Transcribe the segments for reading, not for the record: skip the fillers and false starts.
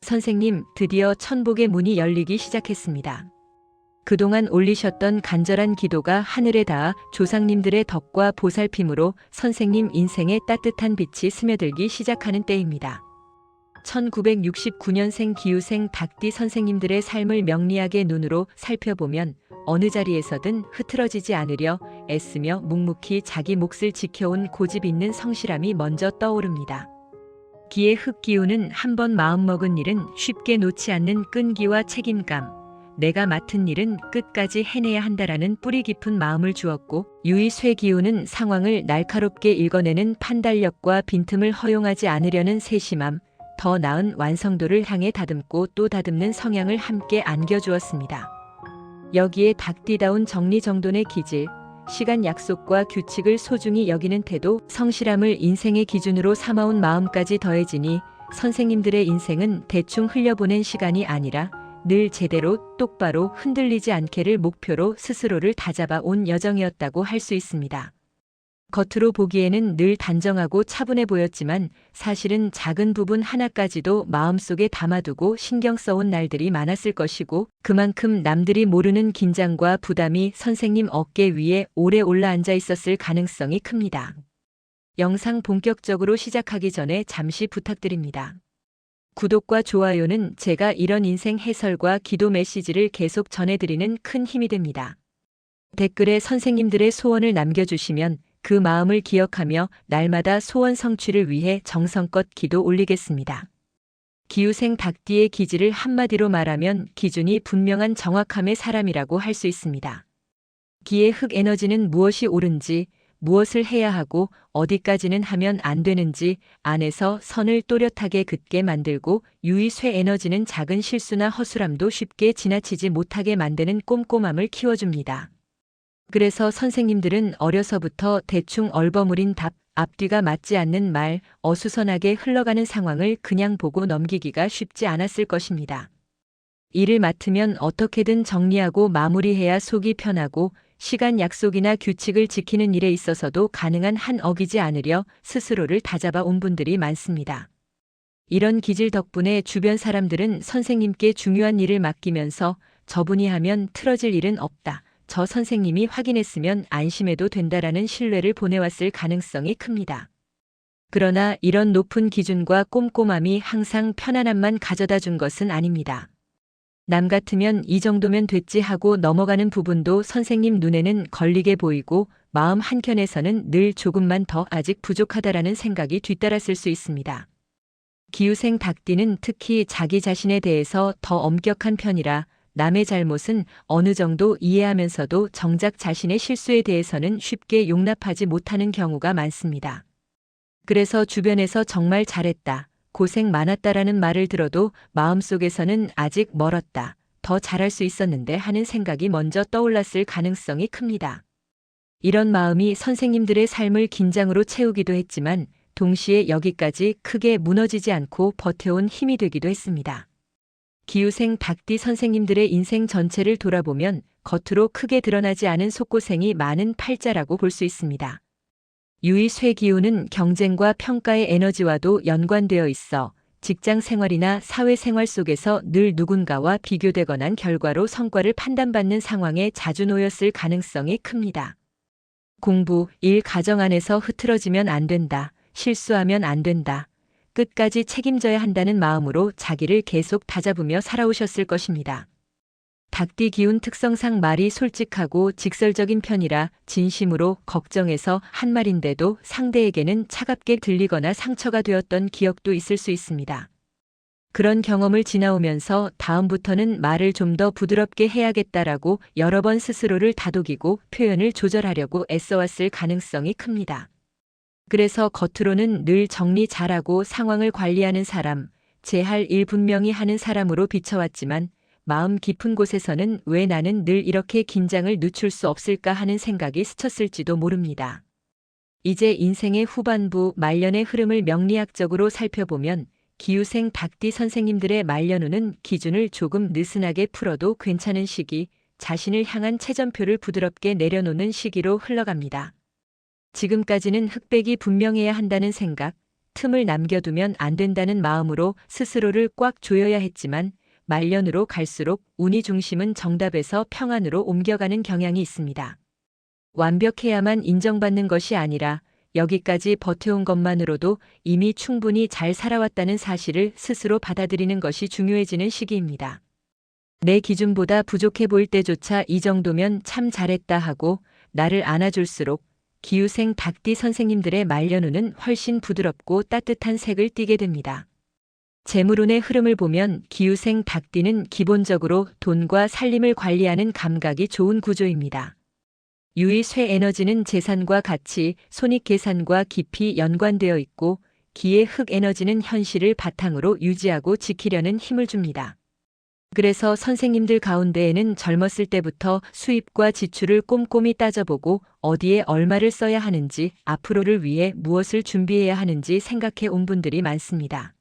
선생님, 드디어 천복의 문이 열리기 시작했습니다. 그동안 올리셨던 간절한 기도가 하늘에 닿아 조상님들의 덕과 보살핌으로 선생님 인생에 따뜻한 빛이 스며들기 시작하는 때입니다. 1969년생 기우생 닭띠 선생님들의 삶을 명리학의 눈으로 살펴보면 어느 자리에서든 흐트러지지 않으려 애쓰며 묵묵히 자기 몫을 지켜온 고집 있는 성실함이 먼저 떠오릅니다. 기의 흑기운은 한번 마음먹은 일은 쉽게 놓지 않는 끈기와 책임감, 내가 맡은 일은 끝까지 해내야 한다라는 뿌리 깊은 마음을 주었고, 유의 쇠기운은 상황을 날카롭게 읽어내는 판단력과 빈틈을 허용하지 않으려는 세심함, 더 나은 완성도를 향해 다듬고 또 다듬는 성향을 함께 안겨주었습니다. 여기에 닭띠다운 정리정돈의 기질, 시간 약속과 규칙을 소중히 여기는 태도, 성실함을 인생의 기준으로 삼아온 마음까지 더해지니 선생님들의 인생은 대충 흘려보낸 시간이 아니라 늘 제대로 똑바로 흔들리지 않게를 목표로 스스로를 다잡아 온 여정이었다고 할 수 있습니다. 겉으로 보기에는 늘 단정하고 차분해 보였지만 사실은 작은 부분 하나까지도 마음속에 담아두고 신경 써온 날들이 많았을 것이고, 그만큼 남들이 모르는 긴장과 부담이 선생님 어깨 위에 오래 올라앉아 있었을 가능성이 큽니다. 영상 본격적으로 시작하기 전에 잠시 부탁드립니다. 구독과 좋아요는 제가 이런 인생 해설과 기도 메시지를 계속 전해드리는 큰 힘이 됩니다. 댓글에 선생님들의 소원을 남겨주시면 그 마음을 기억하며 날마다 소원 성취를 위해 정성껏 기도 올리겠습니다. 기우생 닭띠의 기질을 한마디로 말하면 기준이 분명한 정확함의 사람이라고 할 수 있습니다. 기의 흑 에너지는 무엇이 옳은지, 무엇을 해야 하고 어디까지는 하면 안 되는지 안에서 선을 또렷하게 긋게 만들고, 유의 쇠 에너지는 작은 실수나 허술함도 쉽게 지나치지 못하게 만드는 꼼꼼함을 키워줍니다. 그래서 선생님들은 어려서부터 대충 얼버무린 답, 앞뒤가 맞지 않는 말, 어수선하게 흘러가는 상황을 그냥 보고 넘기기가 쉽지 않았을 것입니다. 일을 맡으면 어떻게든 정리하고 마무리해야 속이 편하고, 시간 약속이나 규칙을 지키는 일에 있어서도 가능한 한 어기지 않으려 스스로를 다잡아 온 분들이 많습니다. 이런 기질 덕분에 주변 사람들은 선생님께 중요한 일을 맡기면서 저분이 하면 틀어질 일은 없다, 저 선생님이 확인했으면 안심해도 된다라는 신뢰를 보내왔을 가능성이 큽니다. 그러나 이런 높은 기준과 꼼꼼함이 항상 편안함만 가져다 준 것은 아닙니다. 남 같으면 이 정도면 됐지 하고 넘어가는 부분도 선생님 눈에는 걸리게 보이고, 마음 한켠에서는 늘 조금만 더 아직 부족하다라는 생각이 뒤따랐을 수 있습니다. 기우생 닭띠는 특히 자기 자신에 대해서 더 엄격한 편이라 남의 잘못은 어느 정도 이해하면서도 정작 자신의 실수에 대해서는 쉽게 용납하지 못하는 경우가 많습니다. 그래서 주변에서 정말 잘했다, 고생 많았다라는 말을 들어도 마음속에서는 아직 멀었다, 더 잘할 수 있었는데 하는 생각이 먼저 떠올랐을 가능성이 큽니다. 이런 마음이 선생님들의 삶을 긴장으로 채우기도 했지만 동시에 여기까지 크게 무너지지 않고 버텨온 힘이 되기도 했습니다. 기우생 닭띠 선생님들의 인생 전체를 돌아보면 겉으로 크게 드러나지 않은 속고생이 많은 팔자라고 볼 수 있습니다. 유의 쇠 기운은 경쟁과 평가의 에너지와도 연관되어 있어 직장 생활이나 사회생활 속에서 늘 누군가와 비교되거나 결과로 성과를 판단받는 상황에 자주 놓였을 가능성이 큽니다. 공부, 일, 가정 안에서 흐트러지면 안 된다, 실수하면 안 된다, 끝까지 책임져야 한다는 마음으로 자기를 계속 다잡으며 살아오셨을 것입니다. 닭띠 기운 특성상 말이 솔직하고 직설적인 편이라 진심으로 걱정해서 한 말인데도 상대에게는 차갑게 들리거나 상처가 되었던 기억도 있을 수 있습니다. 그런 경험을 지나오면서 다음부터는 말을 좀 더 부드럽게 해야겠다라고 여러 번 스스로를 다독이고 표현을 조절하려고 애써왔을 가능성이 큽니다. 그래서 겉으로는 늘 정리 잘하고 상황을 관리하는 사람, 제 할 일 분명히 하는 사람으로 비춰왔지만 마음 깊은 곳에서는 왜 나는 늘 이렇게 긴장을 늦출 수 없을까 하는 생각이 스쳤을지도 모릅니다. 이제 인생의 후반부 말년의 흐름을 명리학적으로 살펴보면 기우생 닭띠 선생님들의 말년운은 기준을 조금 느슨하게 풀어도 괜찮은 시기, 자신을 향한 채점표를 부드럽게 내려놓는 시기로 흘러갑니다. 지금까지는 흑백이 분명해야 한다는 생각, 틈을 남겨두면 안 된다는 마음으로 스스로를 꽉 조여야 했지만 말년으로 갈수록 운이 중심은 정답에서 평안으로 옮겨가는 경향이 있습니다. 완벽해야만 인정받는 것이 아니라 여기까지 버텨온 것만으로도 이미 충분히 잘 살아왔다는 사실을 스스로 받아들이는 것이 중요해지는 시기입니다. 내 기준보다 부족해 보일 때조차 이 정도면 참 잘했다 하고 나를 안아줄수록 기후생 닭띠 선생님들의 말년운은 훨씬 부드럽고 따뜻한 색을 띠게 됩니다. 재물운의 흐름을 보면 기후생 닭띠는 기본적으로 돈과 살림을 관리하는 감각이 좋은 구조입니다. 유의 쇠 에너지는 재산과 가치, 손익계산과 깊이 연관되어 있고 기의 흙 에너지는 현실을 바탕으로 유지하고 지키려는 힘을 줍니다. 그래서 선생님들 가운데에는 젊었을 때부터 수입과 지출을 꼼꼼히 따져보고 어디에 얼마를 써야 하는지, 앞으로를 위해 무엇을 준비해야 하는지 생각해 온 분들이 많습니다.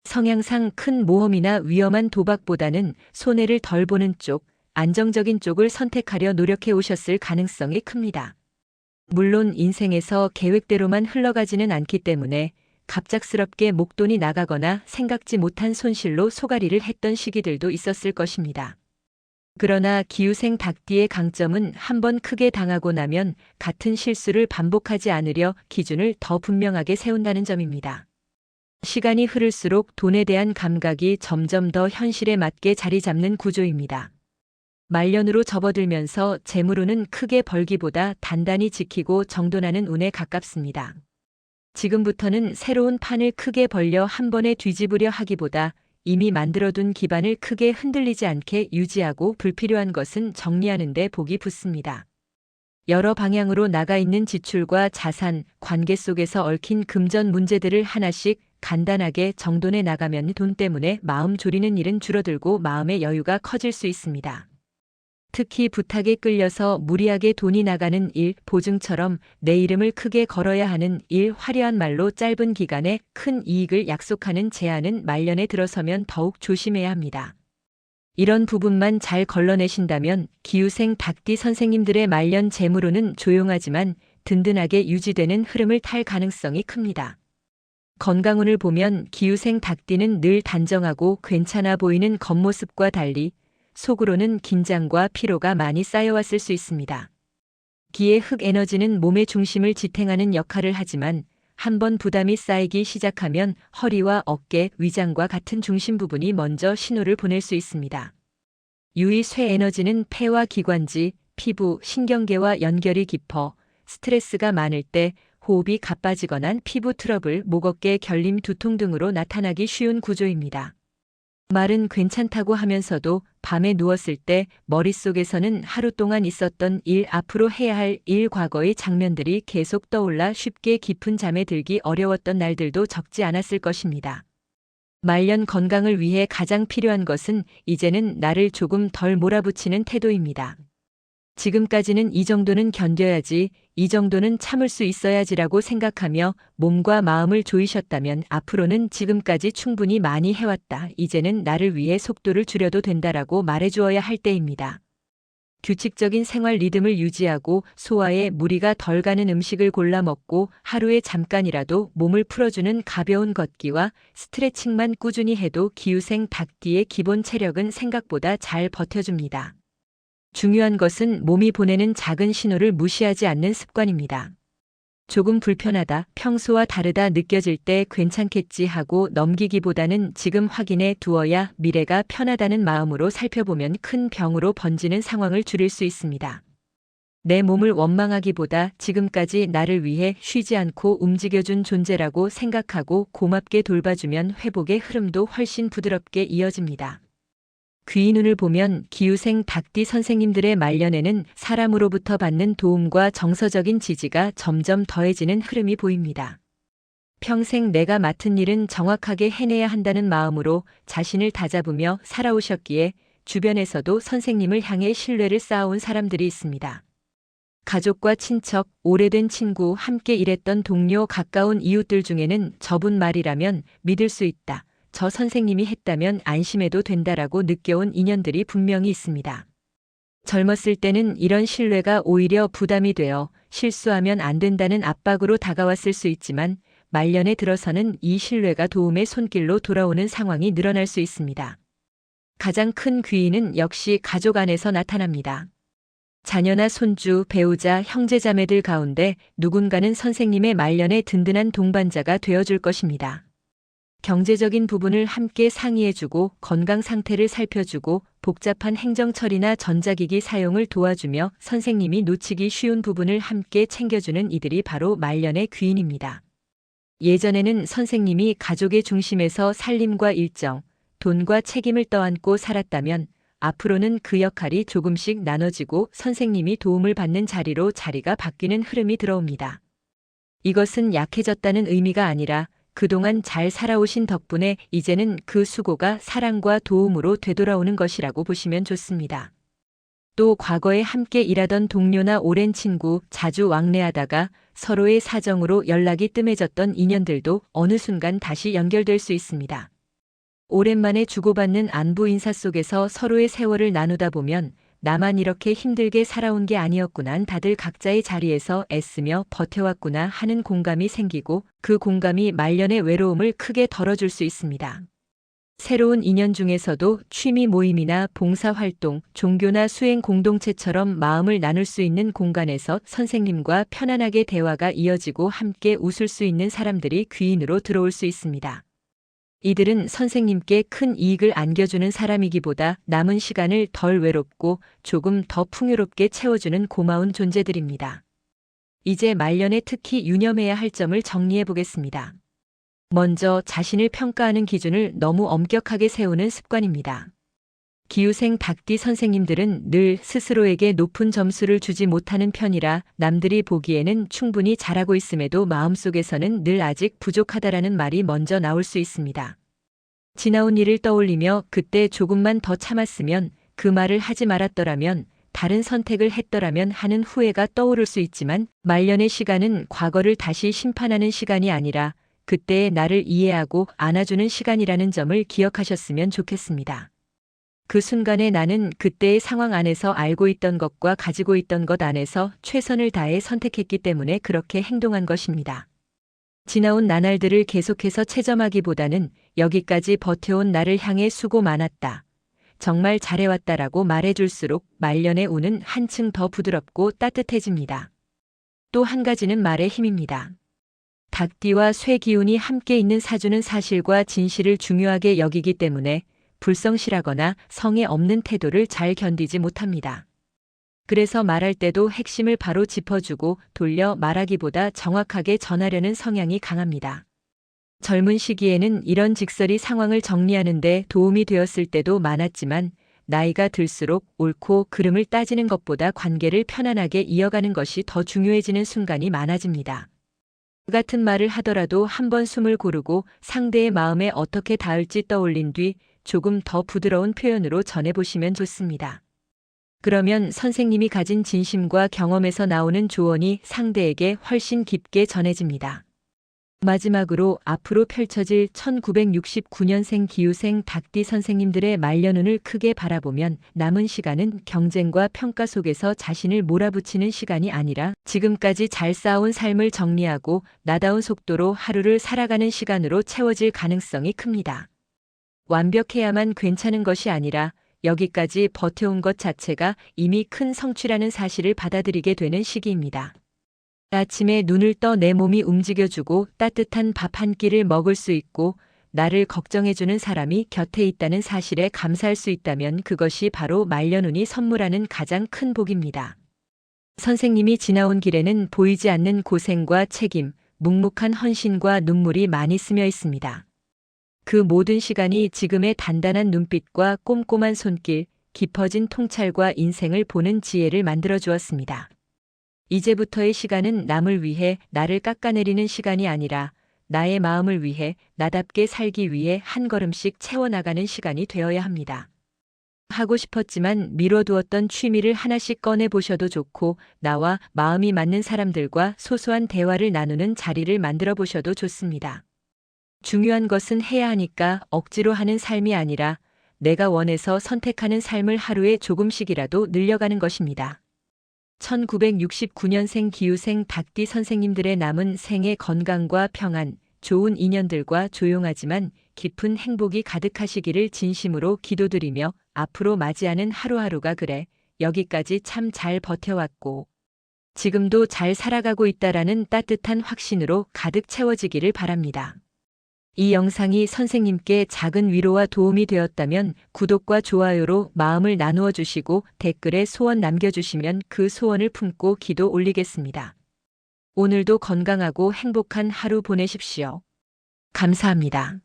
성향상 큰 모험이나 위험한 도박보다는 손해를 덜 보는 쪽, 안정적인 쪽을 선택하려 노력해 오셨을 가능성이 큽니다. 물론 인생에서 계획대로만 흘러가지는 않기 때문에 갑작스럽게 목돈이 나가거나 생각지 못한 손실로 소가리를 했던 시기들도 있었을 것입니다. 그러나 기후생 닭띠의 강점은 한번 크게 당하고 나면 같은 실수를 반복하지 않으려 기준을 더 분명하게 세운다는 점입니다. 시간이 흐를수록 돈에 대한 감각이 점점 더 현실에 맞게 자리 잡는 구조입니다. 말년으로 접어들면서 재물운은 크게 벌기보다 단단히 지키고 정돈하는 운에 가깝습니다. 지금부터는 새로운 판을 크게 벌려 한 번에 뒤집으려 하기보다 이미 만들어둔 기반을 크게 흔들리지 않게 유지하고 불필요한 것은 정리하는 데 복이 붙습니다. 여러 방향으로 나가 있는 지출과 자산, 관계 속에서 얽힌 금전 문제들을 하나씩 간단하게 정돈해 나가면 돈 때문에 마음 졸이는 일은 줄어들고 마음의 여유가 커질 수 있습니다. 특히 부탁에 끌려서 무리하게 돈이 나가는 일, 보증처럼 내 이름을 크게 걸어야 하는 일, 화려한 말로 짧은 기간에 큰 이익을 약속하는 제안은 말년에 들어서면 더욱 조심해야 합니다. 이런 부분만 잘 걸러내신다면 기후생 닭띠 선생님들의 말년 재물운은 조용하지만 든든하게 유지되는 흐름을 탈 가능성이 큽니다. 건강운을 보면 기후생 닭띠는 늘 단정하고 괜찮아 보이는 겉모습과 달리 속으로는 긴장과 피로가 많이 쌓여왔을 수 있습니다. 기의 흙 에너지는 몸의 중심을 지탱하는 역할을 하지만 한번 부담이 쌓이기 시작하면 허리와 어깨, 위장과 같은 중심 부분이 먼저 신호를 보낼 수 있습니다. 유의 쇠 에너지는 폐와 기관지, 피부, 신경계와 연결이 깊어 스트레스가 많을 때 호흡이 가빠지거나 피부 트러블, 목 어깨 결림, 두통 등으로 나타나기 쉬운 구조입니다. 말은 괜찮다고 하면서도 밤에 누웠을 때 머릿속에서는 하루 동안 있었던 일, 앞으로 해야 할 일, 과거의 장면들이 계속 떠올라 쉽게 깊은 잠에 들기 어려웠던 날들도 적지 않았을 것입니다. 말년 건강을 위해 가장 필요한 것은 이제는 나를 조금 덜 몰아붙이는 태도입니다. 지금까지는 이 정도는 견뎌야지, 이 정도는 참을 수 있어야지라고 생각하며 몸과 마음을 조이셨다면 앞으로는 지금까지 충분히 많이 해왔다. 이제는 나를 위해 속도를 줄여도 된다라고 말해주어야 할 때입니다. 규칙적인 생활 리듬을 유지하고 소화에 무리가 덜 가는 음식을 골라 먹고 하루에 잠깐이라도 몸을 풀어주는 가벼운 걷기와 스트레칭만 꾸준히 해도 기후생 닭띠의 기본 체력은 생각보다 잘 버텨줍니다. 중요한 것은 몸이 보내는 작은 신호를 무시하지 않는 습관입니다. 조금 불편하다, 평소와 다르다 느껴질 때 괜찮겠지 하고 넘기기보다는 지금 확인해 두어야 미래가 편하다는 마음으로 살펴보면 큰 병으로 번지는 상황을 줄일 수 있습니다. 내 몸을 원망하기보다 지금까지 나를 위해 쉬지 않고 움직여준 존재라고 생각하고 고맙게 돌봐주면 회복의 흐름도 훨씬 부드럽게 이어집니다. 귀인운을 보면 기후생 닭띠 선생님들의 말년에는 사람으로부터 받는 도움과 정서적인 지지가 점점 더해지는 흐름이 보입니다. 평생 내가 맡은 일은 정확하게 해내야 한다는 마음으로 자신을 다잡으며 살아오셨기에 주변에서도 선생님을 향해 신뢰를 쌓아온 사람들이 있습니다. 가족과 친척, 오래된 친구, 함께 일했던 동료, 가까운 이웃들 중에는 저분 말이라면 믿을 수 있다. 저 선생님이 했다면 안심해도 된다라고 느껴온 인연들이 분명히 있습니다. 젊었을 때는 이런 신뢰가 오히려 부담이 되어 실수하면 안 된다는 압박으로 다가왔을 수 있지만 말년에 들어서는 이 신뢰가 도움의 손길로 돌아오는 상황이 늘어날 수 있습니다. 가장 큰 귀인은 역시 가족 안에서 나타납니다. 자녀나 손주, 배우자, 형제자매들 가운데 누군가는 선생님의 말년에 든든한 동반자가 되어줄 것입니다. 경제적인 부분을 함께 상의해주고 건강 상태를 살펴주고 복잡한 행정 처리나 전자기기 사용을 도와주며 선생님이 놓치기 쉬운 부분을 함께 챙겨주는 이들이 바로 말년의 귀인입니다. 예전에는 선생님이 가족의 중심에서 살림과 일정, 돈과 책임을 떠안고 살았다면 앞으로는 그 역할이 조금씩 나눠지고 선생님이 도움을 받는 자리로 자리가 바뀌는 흐름이 들어옵니다. 이것은 약해졌다는 의미가 아니라 그동안 잘 살아오신 덕분에 이제는 그 수고가 사랑과 도움으로 되돌아오는 것이라고 보시면 좋습니다. 또 과거에 함께 일하던 동료나 오랜 친구, 자주 왕래하다가 서로의 사정으로 연락이 뜸해졌던 인연들도 어느 순간 다시 연결될 수 있습니다. 오랜만에 주고받는 안부 인사 속에서 서로의 세월을 나누다 보면 나만 이렇게 힘들게 살아온 게 아니었구나, 다들 각자의 자리에서 애쓰며 버텨왔구나 하는 공감이 생기고 그 공감이 말년의 외로움을 크게 덜어줄 수 있습니다. 새로운 인연 중에서도 취미 모임이나 봉사활동, 종교나 수행 공동체처럼 마음을 나눌 수 있는 공간에서 선생님과 편안하게 대화가 이어지고 함께 웃을 수 있는 사람들이 귀인으로 들어올 수 있습니다. 이들은 선생님께 큰 이익을 안겨주는 사람이기보다 남은 시간을 덜 외롭고 조금 더 풍요롭게 채워주는 고마운 존재들입니다. 이제 말년에 특히 유념해야 할 점을 정리해 보겠습니다. 먼저 자신을 평가하는 기준을 너무 엄격하게 세우는 습관입니다. 기후생 닭띠 선생님들은 늘 스스로에게 높은 점수를 주지 못하는 편이라 남들이 보기에는 충분히 잘하고 있음에도 마음속에서는 늘 아직 부족하다라는 말이 먼저 나올 수 있습니다. 지나온 일을 떠올리며 그때 조금만 더 참았으면, 그 말을 하지 말았더라면, 다른 선택을 했더라면 하는 후회가 떠오를 수 있지만 말년의 시간은 과거를 다시 심판하는 시간이 아니라 그때의 나를 이해하고 안아주는 시간이라는 점을 기억하셨으면 좋겠습니다. 그 순간에 나는 그때의 상황 안에서 알고 있던 것과 가지고 있던 것 안에서 최선을 다해 선택했기 때문에 그렇게 행동한 것입니다. 지나온 나날들을 계속해서 채점하기보다는 여기까지 버텨온 나를 향해 수고 많았다, 정말 잘해왔다라고 말해줄수록 말년의 운은 한층 더 부드럽고 따뜻해집니다. 또 한 가지는 말의 힘입니다. 닭띠와 쇠 기운이 함께 있는 사주는 사실과 진실을 중요하게 여기기 때문에 불성실하거나 성에 없는 태도를 잘 견디지 못합니다. 그래서 말할 때도 핵심을 바로 짚어주고 돌려 말하기보다 정확하게 전하려는 성향이 강합니다. 젊은 시기에는 이런 직설이 상황을 정리하는 데 도움이 되었을 때도 많았지만 나이가 들수록 옳고 그름을 따지는 것보다 관계를 편안하게 이어가는 것이 더 중요해지는 순간이 많아집니다. 같은 말을 하더라도 한번 숨을 고르고 상대의 마음에 어떻게 닿을지 떠올린 뒤 조금 더 부드러운 표현으로 전해보시면 좋습니다. 그러면 선생님이 가진 진심과 경험에서 나오는 조언이 상대에게 훨씬 깊게 전해집니다. 마지막으로 앞으로 펼쳐질 1969년생 기후생 닭띠 선생님들의 말년운을 크게 바라보면 남은 시간은 경쟁과 평가 속에서 자신을 몰아붙이는 시간이 아니라 지금까지 잘 쌓아온 삶을 정리하고 나다운 속도로 하루를 살아가는 시간으로 채워질 가능성이 큽니다. 완벽해야만 괜찮은 것이 아니라 여기까지 버텨온 것 자체가 이미 큰 성취라는 사실을 받아들이게 되는 시기입니다. 아침에 눈을 떠 내 몸이 움직여주고 따뜻한 밥 한 끼를 먹을 수 있고 나를 걱정해주는 사람이 곁에 있다는 사실에 감사할 수 있다면 그것이 바로 말년운이 선물하는 가장 큰 복입니다. 선생님이 지나온 길에는 보이지 않는 고생과 책임, 묵묵한 헌신과 눈물이 많이 스며 있습니다. 그 모든 시간이 지금의 단단한 눈빛과 꼼꼼한 손길, 깊어진 통찰과 인생을 보는 지혜를 만들어 주었습니다. 이제부터의 시간은 남을 위해 나를 깎아내리는 시간이 아니라 나의 마음을 위해 나답게 살기 위해 한 걸음씩 채워나가는 시간이 되어야 합니다. 하고 싶었지만 미뤄두었던 취미를 하나씩 꺼내보셔도 좋고 나와 마음이 맞는 사람들과 소소한 대화를 나누는 자리를 만들어 보셔도 좋습니다. 중요한 것은 해야 하니까 억지로 하는 삶이 아니라 내가 원해서 선택하는 삶을 하루에 조금씩이라도 늘려가는 것입니다. 1969년생 기후생 박디 선생님들의 남은 생의 건강과 평안, 좋은 인연들과 조용하지만 깊은 행복이 가득하시기를 진심으로 기도드리며 앞으로 맞이하는 하루하루가 그래 여기까지 참 잘 버텨왔고 지금도 잘 살아가고 있다라는 따뜻한 확신으로 가득 채워지기를 바랍니다. 이 영상이 선생님께 작은 위로와 도움이 되었다면 구독과 좋아요로 마음을 나누어 주시고 댓글에 소원 남겨주시면 그 소원을 품고 기도 올리겠습니다. 오늘도 건강하고 행복한 하루 보내십시오. 감사합니다.